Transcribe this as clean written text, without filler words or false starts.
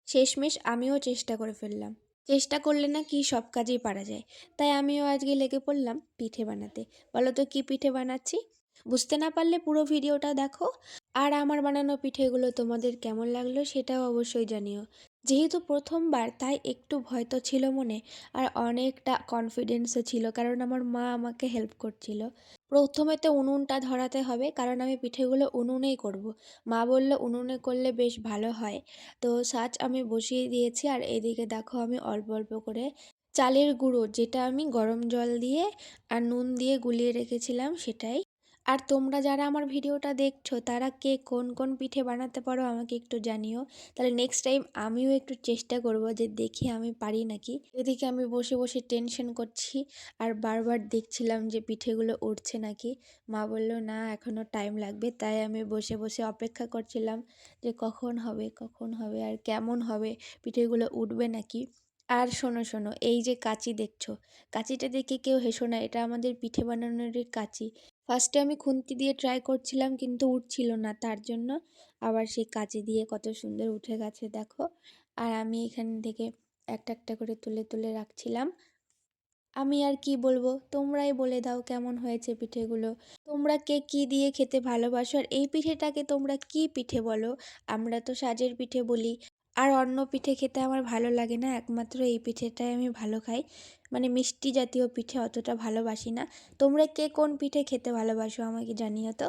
শেষমেশ আমিও চেষ্টা করে ফেললাম। চেষ্টা করলে না কি সব কাজেই পারা যায়। তাই আমিও আজকে লেগে পড়লাম পিঠে বানাতে। বলো তো কী পিঠে বানাচ্ছি? বুঝতে না পারলে পুরো ভিডিওটা দেখো। আর আমার বানানো পিঠেগুলো তোমাদের কেমন লাগলো সেটাও অবশ্যই জানিও। যেহেতু প্রথমবার তাই একটু ভয় তো ছিল মনে, আর অনেকটা কনফিডেন্সও ছিল, কারণ আমার মা আমাকে হেল্প করছিল। প্রথমে তো উনুনটা ধরাতে হবে, কারণ আমি পিঠেগুলো উনুনেই করব। মা বলল উনুনে করলে বেশ ভালো হয়। তো আমি বসিয়ে দিয়েছি, আর এদিকে দেখো আমি অল্প অল্প করে চালের গুঁড়ো, যেটা আমি গরম জল দিয়ে আর নুন দিয়ে গুলিয়ে রেখেছিলাম, সেটাই। আর তোমরা যারা আমার ভিডিওটা দেখছো তারা কে কোন কোন পিঠে বানাতে পারো আমাকে একটু জানিও। তাহলে নেক্সট টাইম আমিও একটু চেষ্টা করব যে দেখি আমি পারি নাকি। এদিকে আমি বসে বসে টেনশন করছি আর বারবার দেখছিলাম যে পিঠেগুলো উঠছে নাকি। মা বলল না, এখনও টাইম লাগবে। তাই আমি বসে বসে অপেক্ষা করছিলাম যে কখন হবে কখন হবে আর কেমন হবে, পিঠেগুলো উঠবে নাকি। আর শোনো শোনো, এই যে কাঁচি দেখছো, কাঁচিটা দেখে কেউ হেসো না, এটা আমাদের পিঠে বানানোরই কাঁচি। ফার্স্টে আমি খুন্তি দিয়ে ট্রাই করছিলাম কিন্তু উঠছিল না, তার জন্য আবার সেই কাঁচি দিয়ে কত সুন্দর উঠে গেছে দেখো। আর আমি এখান থেকে একটা একটা করে তুলে তুলে রাখছিলাম। আমি আর কি বলবো, তোমরাই বলে দাও কেমন হয়েছে পিঠেগুলো। তোমরা কে কি দিয়ে খেতে ভালোবাসো, আর এই পিঠেটাকে তোমরা কি পিঠে বলো? আমরা তো সাজের পিঠে বলি। আর অন্য পিঠে খেতে আমার ভালো লাগে না, একমাত্র এই পিঠেটাই আমি ভালো খাই। মানে মিষ্টি জাতীয় পিঠে অতটা ভালোবাসি না। তোমরা কে কোন পিঠে খেতে ভালোবাসো আমাকে জানিও তো।